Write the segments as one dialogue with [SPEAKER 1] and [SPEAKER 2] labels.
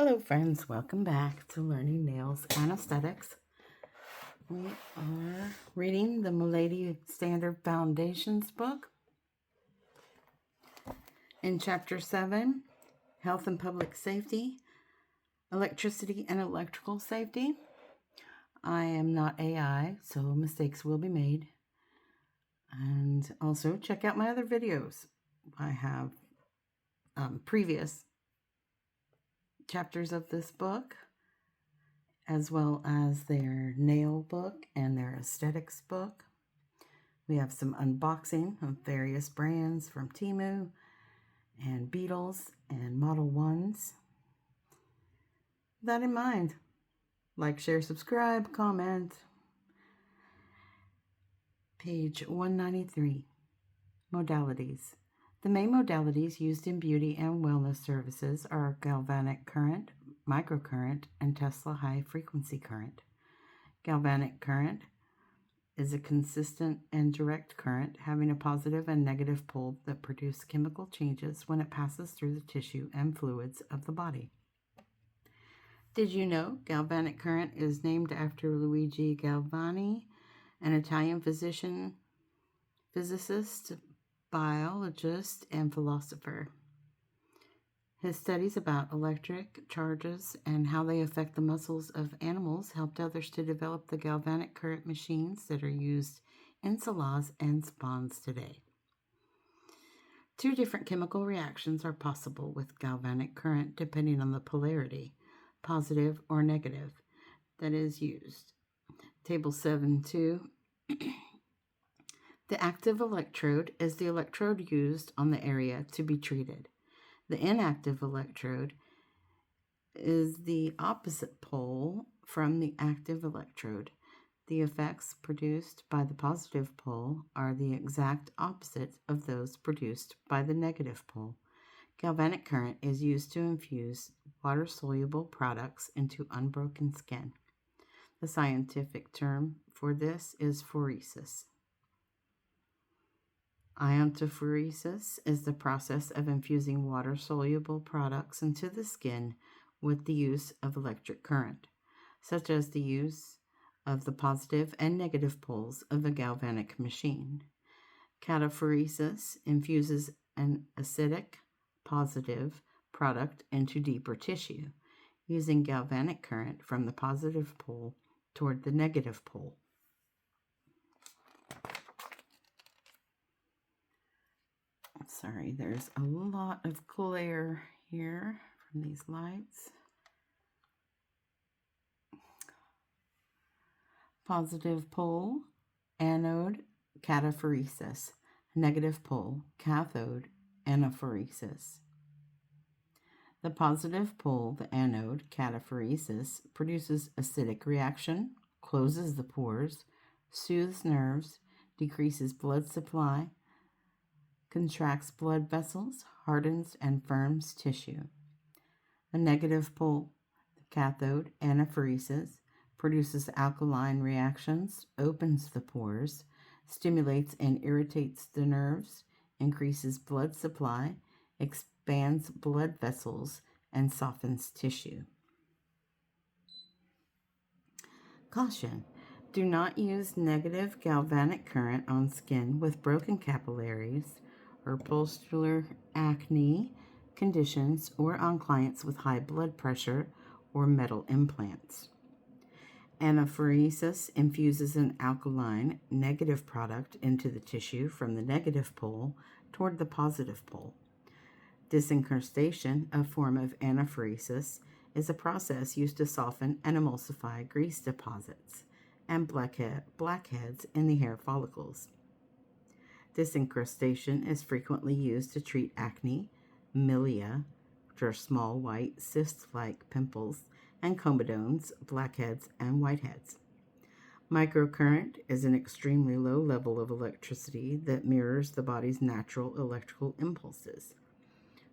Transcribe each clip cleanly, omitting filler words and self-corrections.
[SPEAKER 1] Hello friends, welcome back to Learning Nails and Aesthetics. We are reading the Milady Standard Foundations book. In Chapter 7, Health and Public Safety, Electricity and Electrical Safety. I am not AI, so mistakes will be made. And also check out my other videos. I have previous chapters of this book, as well as their nail book and their aesthetics book. We have some unboxing of various brands from Temu and Beetles and Model 1s. With that in mind, like, share, subscribe, comment. Page 193, Modalities. The main modalities used in beauty and wellness services are galvanic current, microcurrent, and Tesla high-frequency current. Galvanic current is a consistent and direct current having a positive and negative pole that produce chemical changes when it passes through the tissue and fluids of the body. Did you know galvanic current is named after Luigi Galvani, an Italian physician, physicist, biologist, and philosopher? His studies about electric charges and how they affect the muscles of animals helped others to develop the galvanic current machines that are used in salons and spas today. Two different chemical reactions are possible with galvanic current depending on the polarity, positive or negative, that is used. Table 7.2. The active electrode is the electrode used on the area to be treated. The inactive electrode is the opposite pole from the active electrode. The effects produced by the positive pole are the exact opposite of those produced by the negative pole. Galvanic current is used to infuse water-soluble products into unbroken skin. The scientific term for this is phoresis. Iontophoresis is the process of infusing water-soluble products into the skin with the use of electric current, such as the use of the positive and negative poles of a galvanic machine. Cataphoresis infuses an acidic, positive product into deeper tissue, using galvanic current from the positive pole toward the negative pole. Sorry, there's a lot of glare here from these lights. Positive pole, anode, cataphoresis. Negative pole, cathode, anaphoresis. The positive pole, the anode, cataphoresis, produces acidic reaction, closes the pores, soothes nerves, decreases blood supply, contracts blood vessels, hardens and firms tissue. The negative pole, the cathode, anaphoresis, produces alkaline reactions, opens the pores, stimulates and irritates the nerves, increases blood supply, expands blood vessels, and softens tissue. Caution: do not use negative galvanic current on skin with broken capillaries or pustular acne conditions, or on clients with high blood pressure or metal implants. Anaphoresis infuses an alkaline negative product into the tissue from the negative pole toward the positive pole. Disincrustation, a form of anaphoresis, is a process used to soften and emulsify grease deposits and blackheads in the hair follicles. Disincrustation is frequently used to treat acne, milia, which are small white cyst-like pimples, and comedones, blackheads, and whiteheads. Microcurrent is an extremely low level of electricity that mirrors the body's natural electrical impulses.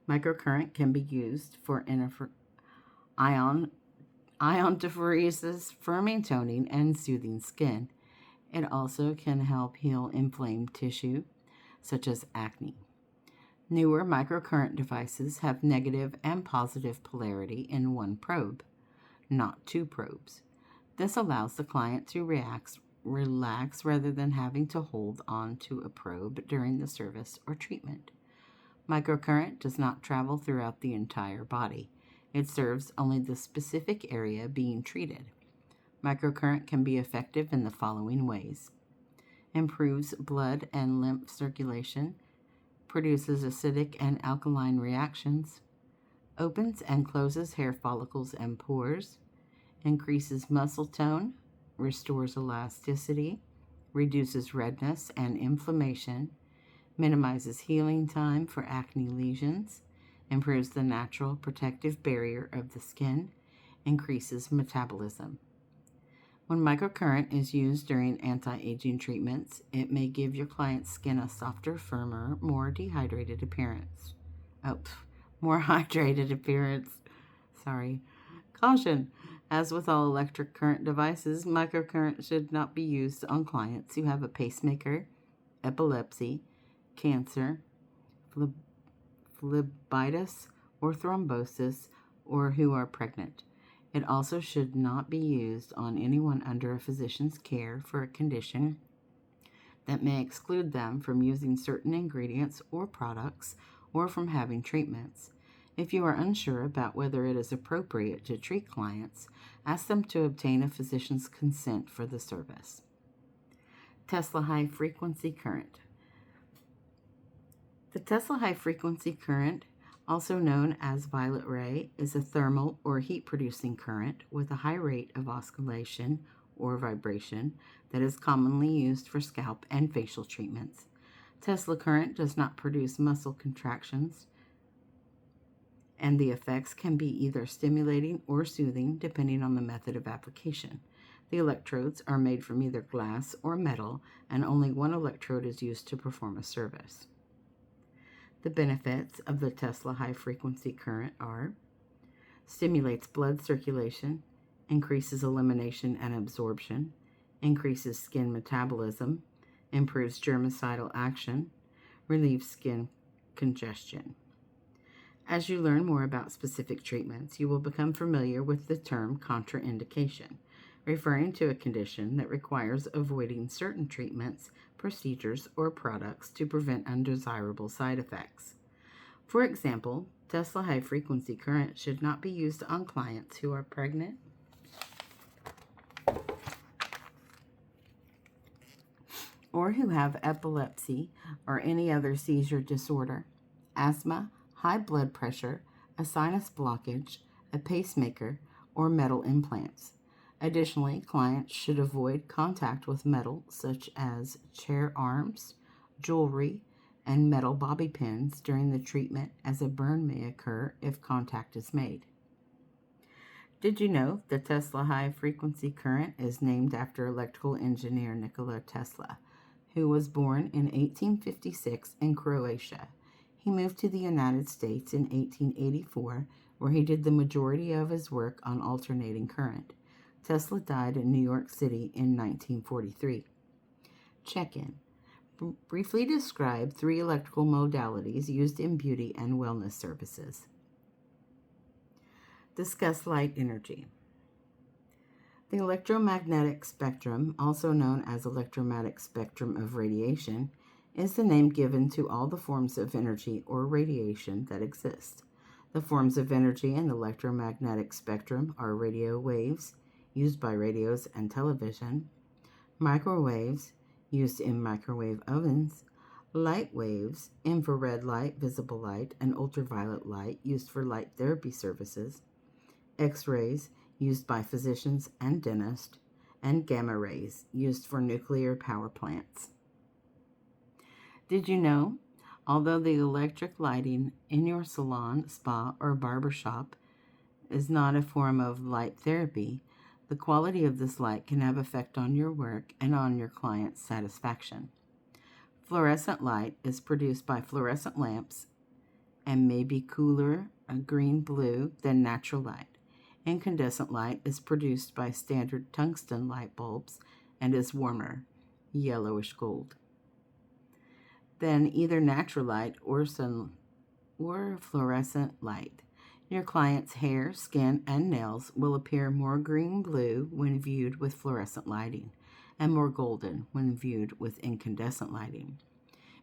[SPEAKER 1] Microcurrent can be used for iontophoresis, firming, toning, and soothing skin. It also can help heal inflamed tissue, such as acne. Newer microcurrent devices have negative and positive polarity in one probe, not two probes. This allows the client to relax rather than having to hold on to a probe during the service or treatment. Microcurrent does not travel throughout the entire body. It serves only the specific area being treated. Microcurrent can be effective in the following ways: improves blood and lymph circulation, produces acidic and alkaline reactions, opens and closes hair follicles and pores, increases muscle tone, restores elasticity, reduces redness and inflammation, minimizes healing time for acne lesions, improves the natural protective barrier of the skin, increases metabolism. When microcurrent is used during anti-aging treatments, it may give your client's skin a softer, firmer, more hydrated appearance. Sorry. Caution! As with all electric current devices, microcurrent should not be used on clients who have a pacemaker, epilepsy, cancer, phlebitis, or thrombosis, or who are pregnant. It also should not be used on anyone under a physician's care for a condition that may exclude them from using certain ingredients or products or from having treatments. If you are unsure about whether it is appropriate to treat clients, ask them to obtain a physician's consent for the service. Tesla high-frequency current. The Tesla high-frequency current, also known as violet ray, is a thermal or heat-producing current with a high rate of oscillation or vibration that is commonly used for scalp and facial treatments. Tesla current does not produce muscle contractions, and the effects can be either stimulating or soothing depending on the method of application. The electrodes are made from either glass or metal, and only one electrode is used to perform a service. The benefits of the Tesla high-frequency current are: stimulates blood circulation, increases elimination and absorption, increases skin metabolism, improves germicidal action, relieves skin congestion. As you learn more about specific treatments, you will become familiar with the term contraindication, referring to a condition that requires avoiding certain treatments, procedures, or products to prevent undesirable side effects. For example, Tesla high-frequency current should not be used on clients who are pregnant, or who have epilepsy or any other seizure disorder, asthma, high blood pressure, a sinus blockage, a pacemaker, or metal implants. Additionally, clients should avoid contact with metal such as chair arms, jewelry, and metal bobby pins during the treatment, as a burn may occur if contact is made. Did you know the Tesla high-frequency current is named after electrical engineer Nikola Tesla, who was born in 1856 in Croatia? He moved to the United States in 1884, where he did the majority of his work on alternating current. Tesla died in New York City in 1943. Check-in. Briefly describe 3 electrical modalities used in beauty and wellness services. Discuss light energy. The electromagnetic spectrum, also known as electromagnetic spectrum of radiation, is the name given to all the forms of energy or radiation that exist. The forms of energy in the electromagnetic spectrum are radio waves, used by radios and television, microwaves, used in microwave ovens, light waves, infrared light, visible light, and ultraviolet light, used for light therapy services, X-rays, used by physicians and dentists, and gamma rays, used for nuclear power plants. Did you know, although the electric lighting in your salon, spa, or barber shop is not a form of light therapy, the quality of this light can have effect on your work and on your client's satisfaction. Fluorescent light is produced by fluorescent lamps and may be cooler, green-blue, than natural light. Incandescent light is produced by standard tungsten light bulbs and is warmer, yellowish gold, than either natural light or or fluorescent light. Your client's hair, skin, and nails will appear more green-blue when viewed with fluorescent lighting, and more golden when viewed with incandescent lighting.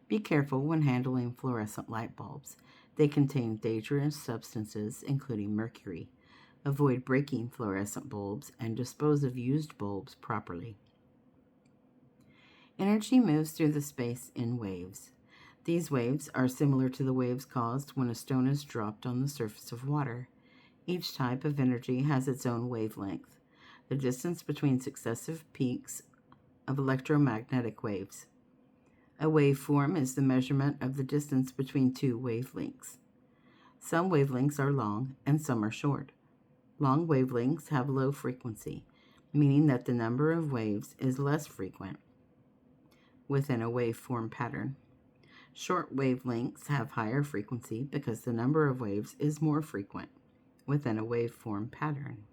[SPEAKER 1] Be careful when handling fluorescent light bulbs. They contain dangerous substances, including mercury. Avoid breaking fluorescent bulbs and dispose of used bulbs properly. Energy moves through the space in waves. These waves are similar to the waves caused when a stone is dropped on the surface of water. Each type of energy has its own wavelength, the distance between successive peaks of electromagnetic waves. A waveform is the measurement of the distance between two wavelengths. Some wavelengths are long and some are short. Long wavelengths have low frequency, meaning that the number of waves is less frequent within a waveform pattern. Short wavelengths have higher frequency because the number of waves is more frequent within a waveform pattern.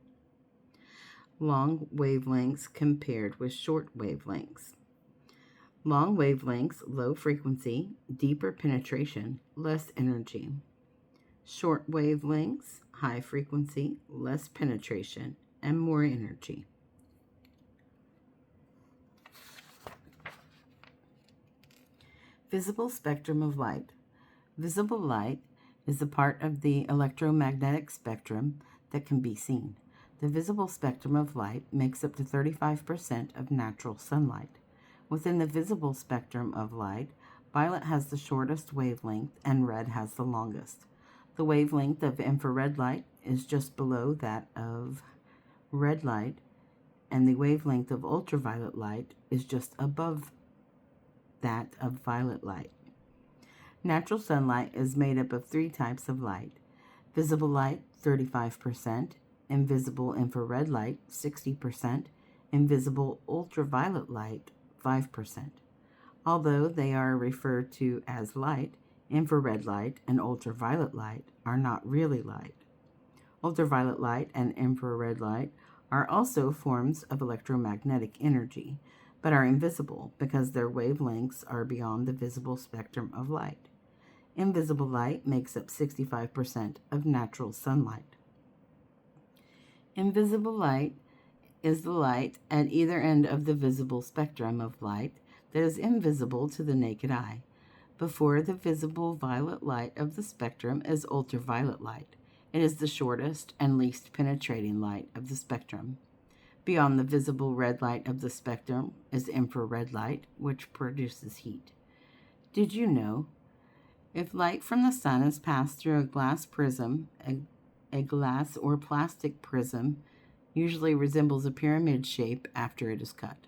[SPEAKER 1] Long wavelengths compared with short wavelengths. Long wavelengths, low frequency, deeper penetration, less energy. Short wavelengths, high frequency, less penetration, and more energy. Visible spectrum of light. Visible light is the part of the electromagnetic spectrum that can be seen. The visible spectrum of light makes up to 35% of natural sunlight. Within the visible spectrum of light, violet has the shortest wavelength and red has the longest. The wavelength of infrared light is just below that of red light, and the wavelength of ultraviolet light is just above that of violet light. Natural sunlight is made up of three types of light: visible light, 35%, invisible infrared light, 60%, invisible ultraviolet light, 5%. Although they are referred to as light, infrared light and ultraviolet light are not really light. Ultraviolet light and infrared light are also forms of electromagnetic energy, but are invisible because their wavelengths are beyond the visible spectrum of light. Invisible light makes up 65% of natural sunlight. Invisible light is the light at either end of the visible spectrum of light that is invisible to the naked eye. Before the visible violet light of the spectrum is ultraviolet light. It is the shortest and least penetrating light of the spectrum. Beyond the visible red light of the spectrum is infrared light, which produces heat. Did you know? If light from the sun is passed through a glass prism, a glass or plastic prism usually resembles a pyramid shape after it is cut.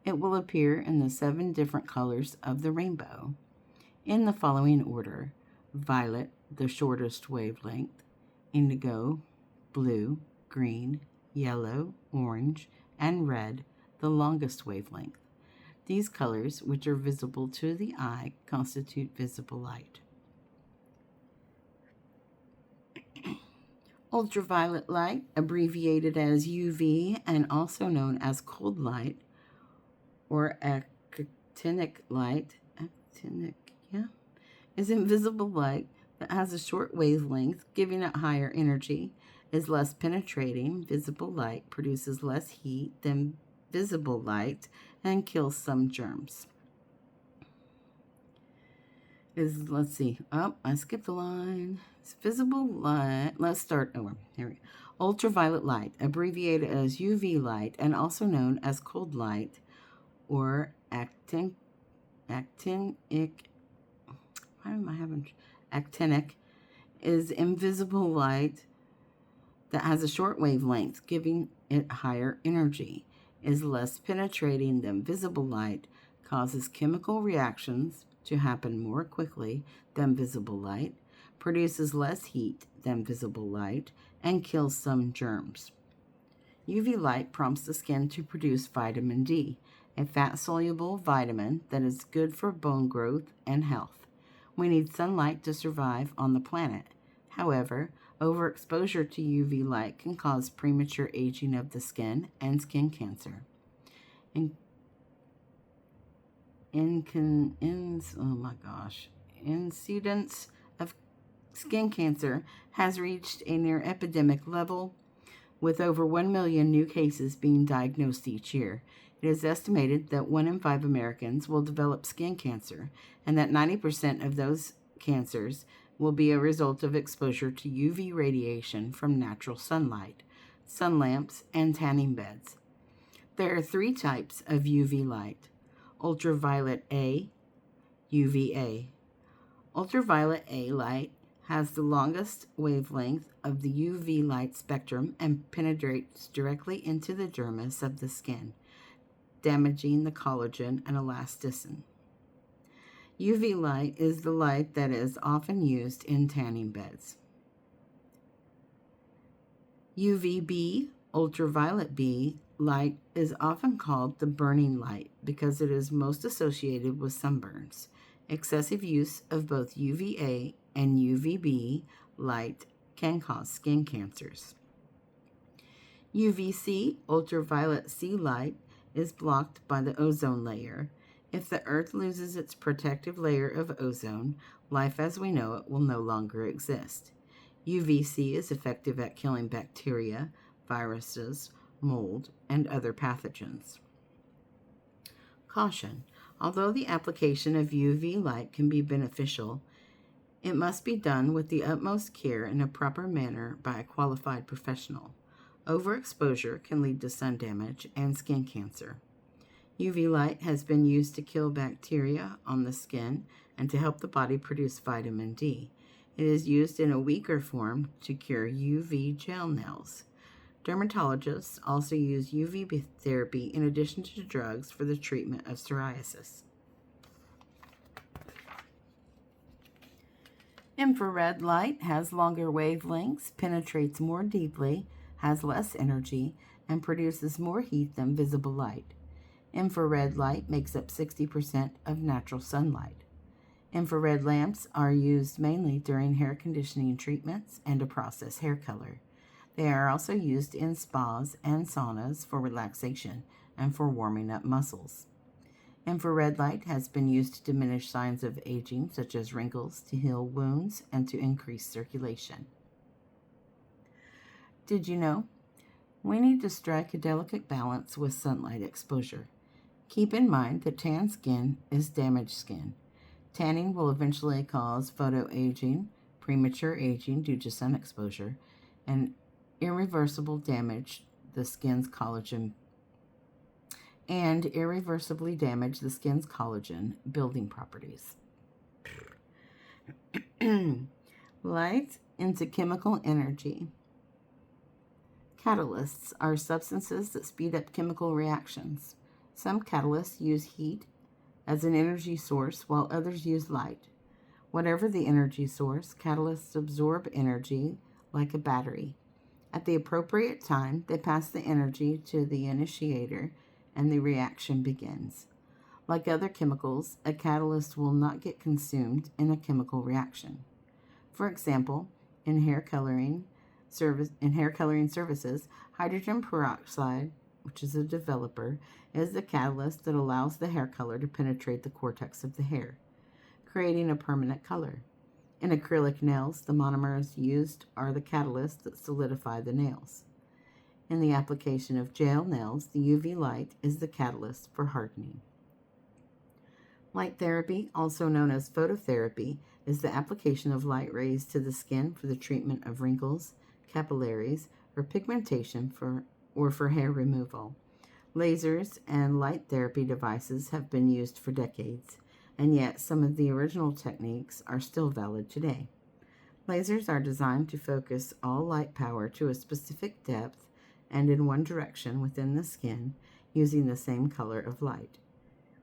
[SPEAKER 1] It will appear in the 7 different colors of the rainbow, in the following order: violet, the shortest wavelength; indigo, blue, green, yellow, orange, and red, the longest wavelength. These colors, which are visible to the eye, constitute visible light. Ultraviolet light, abbreviated as UV and also known as cold light or actinic light, is invisible light that has a short wavelength, giving it higher energy, is less penetrating. Visible light produces less heat than visible light and kills some germs. I skipped a line. It's visible light. Let's start over. Here we go. Ultraviolet light, abbreviated as UV light and also known as cold light or actinic. Actinic is invisible light that has a short wavelength, giving it higher energy, is less penetrating than visible light, causes chemical reactions to happen more quickly than visible light, produces less heat than visible light, and kills some germs. UV light prompts the skin to produce vitamin D, a fat-soluble vitamin that is good for bone growth and health. We need sunlight to survive on the planet. However, overexposure to UV light can cause premature aging of the skin and skin cancer. Incidence of Skin cancer has reached a near epidemic level, with over 1 million new cases being diagnosed each year. It is estimated that 1 in 5 Americans will develop skin cancer, and that 90% of those cancers will be a result of exposure to UV radiation from natural sunlight, sun lamps, and tanning beds. There are 3 types of UV light: ultraviolet A, UVA. Ultraviolet A light has the longest wavelength of the UV light spectrum and penetrates directly into the dermis of the skin, damaging the collagen and elasticin. UV light is the light that is often used in tanning beds. UVB, ultraviolet B, light is often called the burning light because it is most associated with sunburns. Excessive use of both UVA and UVB light can cause skin cancers. UVC, ultraviolet C light, is blocked by the ozone layer. If the Earth loses its protective layer of ozone, life as we know it will no longer exist. UVC is effective at killing bacteria, viruses, mold, and other pathogens. Caution: although the application of UV light can be beneficial, it must be done with the utmost care in a proper manner by a qualified professional. Overexposure can lead to sun damage and skin cancer. UV light has been used to kill bacteria on the skin and to help the body produce vitamin D. It is used in a weaker form to cure UV gel nails. Dermatologists also use UV therapy in addition to drugs for the treatment of psoriasis. Infrared light has longer wavelengths, penetrates more deeply, has less energy, and produces more heat than visible light. Infrared light makes up 60% of natural sunlight. Infrared lamps are used mainly during hair conditioning treatments and to process hair color. They are also used in spas and saunas for relaxation and for warming up muscles. Infrared light has been used to diminish signs of aging, such as wrinkles, to heal wounds, and to increase circulation. Did you know? We need to strike a delicate balance with sunlight exposure. Keep in mind that tan skin is damaged skin. Tanning will eventually cause photoaging, premature aging due to sun exposure, and irreversible damage the skin's collagen building properties. Light into chemical energy. Catalysts are substances that speed up chemical reactions. Some catalysts use heat as an energy source, while others use light. Whatever the energy source, catalysts absorb energy like a battery. At the appropriate time, they pass the energy to the initiator, and the reaction begins. Like other chemicals, a catalyst will not get consumed in a chemical reaction. For example, in hair coloring services, hydrogen peroxide, which is a developer, is the catalyst that allows the hair color to penetrate the cortex of the hair, creating a permanent color. In acrylic nails, the monomers used are the catalysts that solidify the nails. In the application of gel nails, the UV light is the catalyst for hardening. Light therapy, also known as phototherapy, is the application of light rays to the skin for the treatment of wrinkles, capillaries, or pigmentation for hair removal. Lasers and light therapy devices have been used for decades, and yet some of the original techniques are still valid today. Lasers are designed to focus all light power to a specific depth and in one direction within the skin using the same color of light.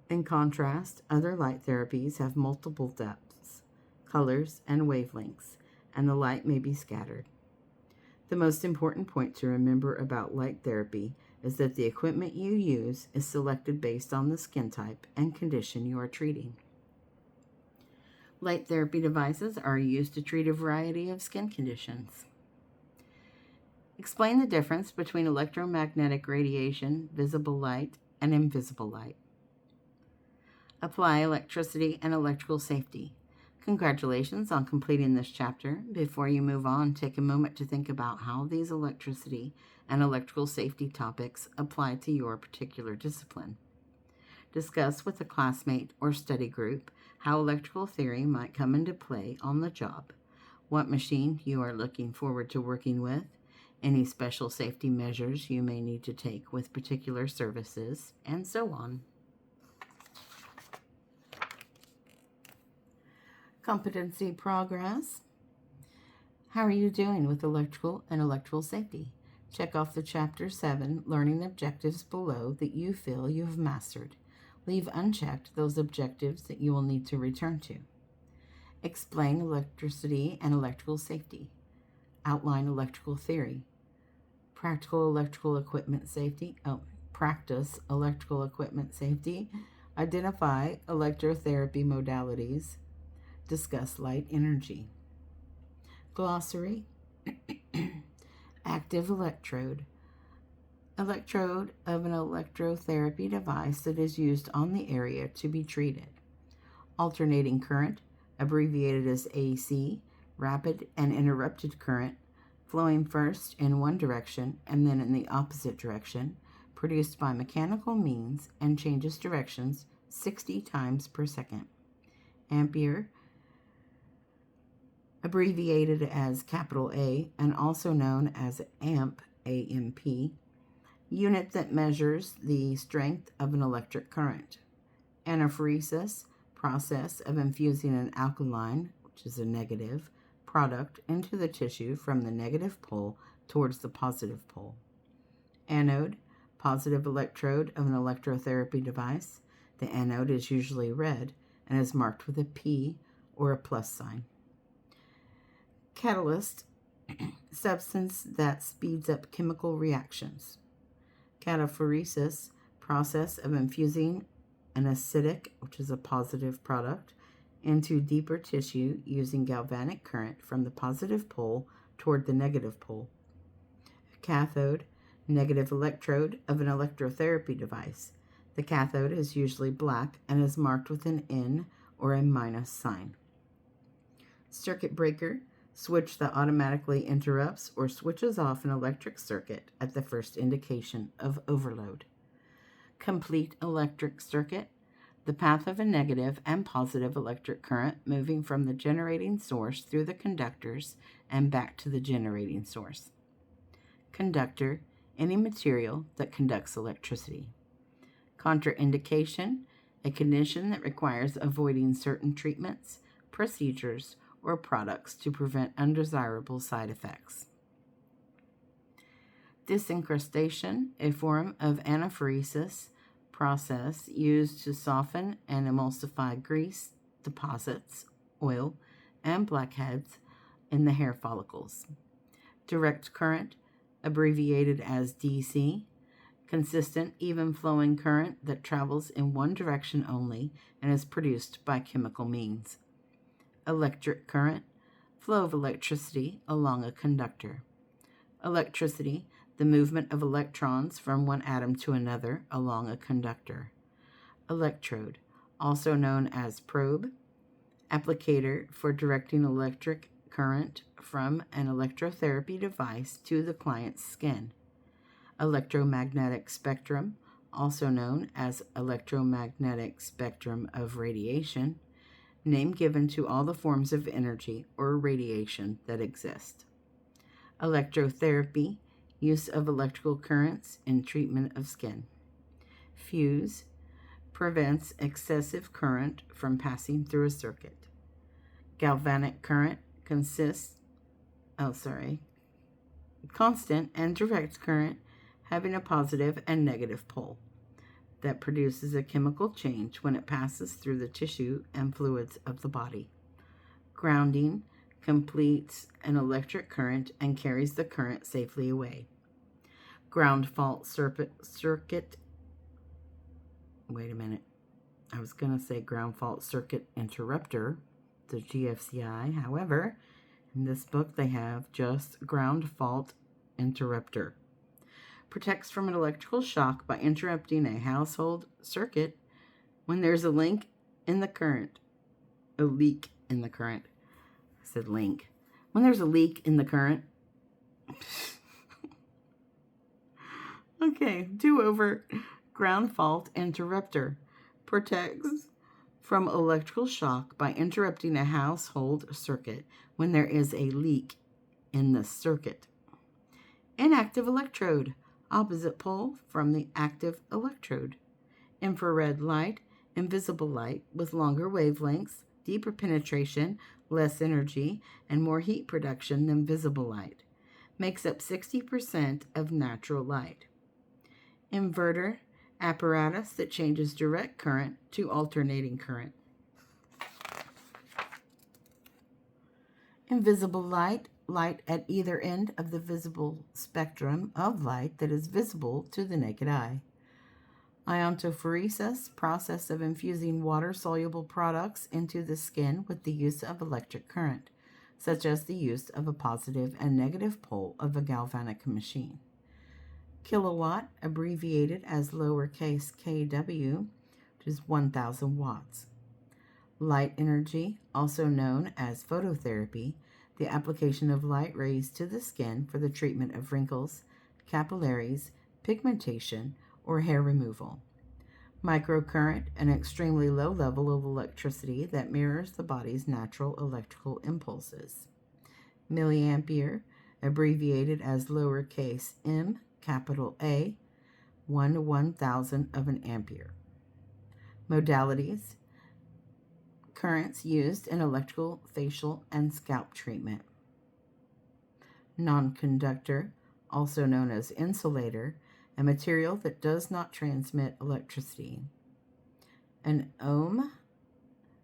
[SPEAKER 1] In contrast, other light therapies have multiple depths, colors, and wavelengths, and the light may be scattered. The most important point to remember about light therapy is that the equipment you use is selected based on the skin type and condition you are treating. Light therapy devices are used to treat a variety of skin conditions. Explain the difference between electromagnetic radiation, visible light, and invisible light. Apply electricity and electrical safety. Congratulations on completing this chapter. Before you move on, take a moment to think about how these electricity and electrical safety topics apply to your particular discipline. Discuss with a classmate or study group how electrical theory might come into play on the job, what machine you are looking forward to working with, any special safety measures you may need to take with particular services, and so on. Competency progress. How are you doing with electrical and electrical safety? Check off the Chapter 7 learning objectives below that you feel you have mastered. Leave unchecked those objectives that you will need to return to. Explain electricity and electrical safety. Outline electrical theory. Practical electrical equipment safety. Practice electrical equipment safety. Identify electrotherapy modalities. Discuss light energy. Glossary. Active electrode. Electrode of an electrotherapy device that is used on the area to be treated. Alternating current, abbreviated as AC, rapid and interrupted current, flowing first in one direction and then in the opposite direction, produced by mechanical means and changes directions 60 times per second. Ampere, abbreviated as capital A and also known as amp, A-M-P, unit that measures the strength of an electric current. Anaphoresis, process of infusing an alkaline, which is a negative, product into the tissue from the negative pole towards the positive pole. Anode, positive electrode of an electrotherapy device. The anode is usually red and is marked with a P or a plus sign. Catalyst, substance that speeds up chemical reactions. Cataphoresis, process of infusing an acidic, which is a positive product, into deeper tissue using galvanic current from the positive pole toward the negative pole. Cathode, negative electrode of an electrotherapy device. The cathode is usually black and is marked with an N or a minus sign. Circuit breaker, switch that automatically interrupts or switches off an electric circuit at the first indication of overload. Complete electric circuit, the path of a negative and positive electric current moving from the generating source through the conductors and back to the generating source. Conductor, any material that conducts electricity. Contraindication, a condition that requires avoiding certain treatments, procedures, or products to prevent undesirable side effects. Disincrustation, a form of anaphoresis process used to soften and emulsify grease deposits, oil, and blackheads in the hair follicles. Direct current, abbreviated as DC, consistent, even flowing current that travels in one direction only and is produced by chemical means. Electric current, flow of electricity along a conductor. Electricity, the movement of electrons from one atom to another along a conductor. Electrode, also known as probe, applicator for directing electric current from an electrotherapy device to the client's skin. Electromagnetic spectrum, also known as electromagnetic spectrum of radiation, name given to all the forms of energy or radiation that exist. Electrotherapy, use of electrical currents in treatment of skin. Fuse, prevents excessive current from passing through a circuit. Galvanic current constant and direct current having a positive and negative pole that produces a chemical change when it passes through the tissue and fluids of the body. Grounding completes an electric current and carries the current safely away. Ground fault circuit. Wait a minute. I was going to say ground fault circuit interrupter, the GFCI. However, in this book they have just ground fault interrupter. Protects from an electrical shock by interrupting a household circuit when there's a leak in the current in the current. I said link. When there's a leak in the current. Okay, do-over. Ground fault interrupter. Protects from electrical shock by interrupting a household circuit when there is a leak in the circuit. Inactive electrode. Opposite pole from the active electrode. Infrared light. Invisible light with longer wavelengths, deeper penetration, less energy, and more heat production than visible light. Makes up 60% of natural light. Inverter. Apparatus that changes direct current to alternating current. Invisible light. Light at either end of the visible spectrum of light that is visible to the naked eye. Iontophoresis, process of infusing water-soluble products into the skin with the use of electric current, such as the use of a positive and negative pole of a galvanic machine. Kilowatt, abbreviated as lowercase kW, which is 1,000 watts. Light energy, also known as phototherapy, the application of light rays to the skin for the treatment of wrinkles, capillaries, pigmentation, or hair removal. Microcurrent, an extremely low level of electricity that mirrors the body's natural electrical impulses. Milliampere, abbreviated as lowercase m, capital A, 1 to 1,000 of an ampere. Modalities, currents used in electrical, facial, and scalp treatment. Non-conductor, also known as insulator, a material that does not transmit electricity. An ohm,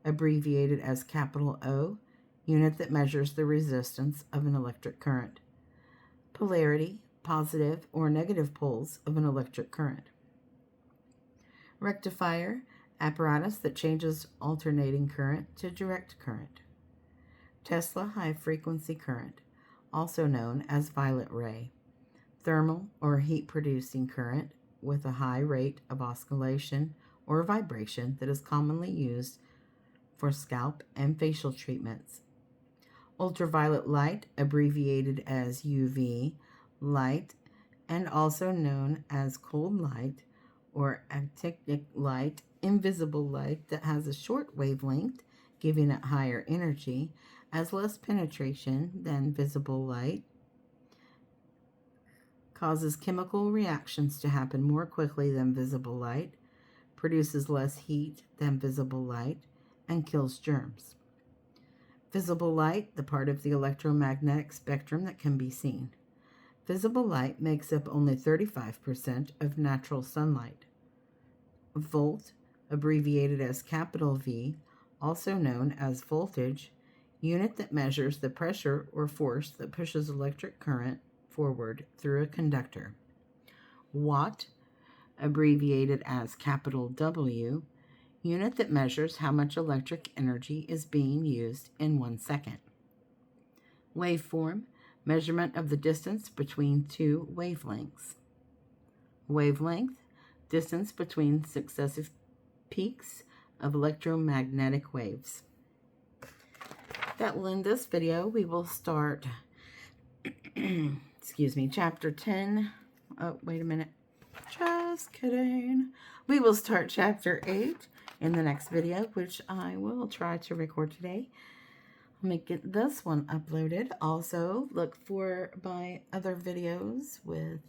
[SPEAKER 1] abbreviated as capital O, unit that measures the resistance of an electric current. Polarity, positive or negative poles of an electric current. Rectifier, apparatus that changes alternating current to direct current. Tesla high-frequency current, also known as violet ray. Thermal or heat-producing current with a high rate of oscillation or vibration that is commonly used for scalp and facial treatments. Ultraviolet light, abbreviated as UV, light, and also known as cold light or actinic light, invisible light that has a short wavelength, giving it higher energy, has less penetration than visible light, causes chemical reactions to happen more quickly than visible light, produces less heat than visible light, and kills germs. Visible light, the part of the electromagnetic spectrum that can be seen. Visible light makes up only 35% of natural sunlight. Volt, abbreviated as capital V, also known as voltage, unit that measures the pressure or force that pushes electric current forward through a conductor. Watt, abbreviated as capital W, unit that measures how much electric energy is being used in 1 second. Waveform, measurement of the distance between two wavelengths. Wavelength, distance between successive peaks of electromagnetic waves. That will end this video. We will start, chapter 10. Oh, wait a minute. Just kidding. We will start chapter 8 in the next video, which I will try to record today. Let me get this one uploaded. Also, look for my other videos with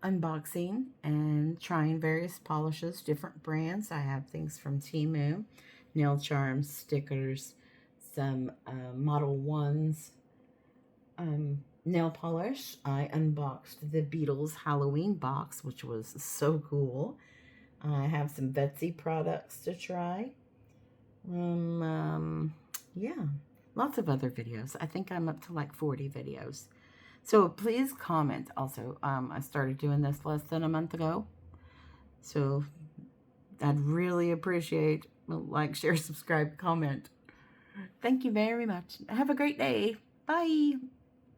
[SPEAKER 1] unboxing and trying various polishes, different brands. I have things from Temu, nail charms, stickers, some Model 1s, nail polish. I unboxed the Beatles Halloween box, which was so cool. I have some Betsy products to try. Yeah, lots of other videos. I think I'm up to like 40 videos. So please comment. Also, I started doing this less than a month ago. So I'd really appreciate a like, share, subscribe, comment. Thank you very much. Have a great day. Bye.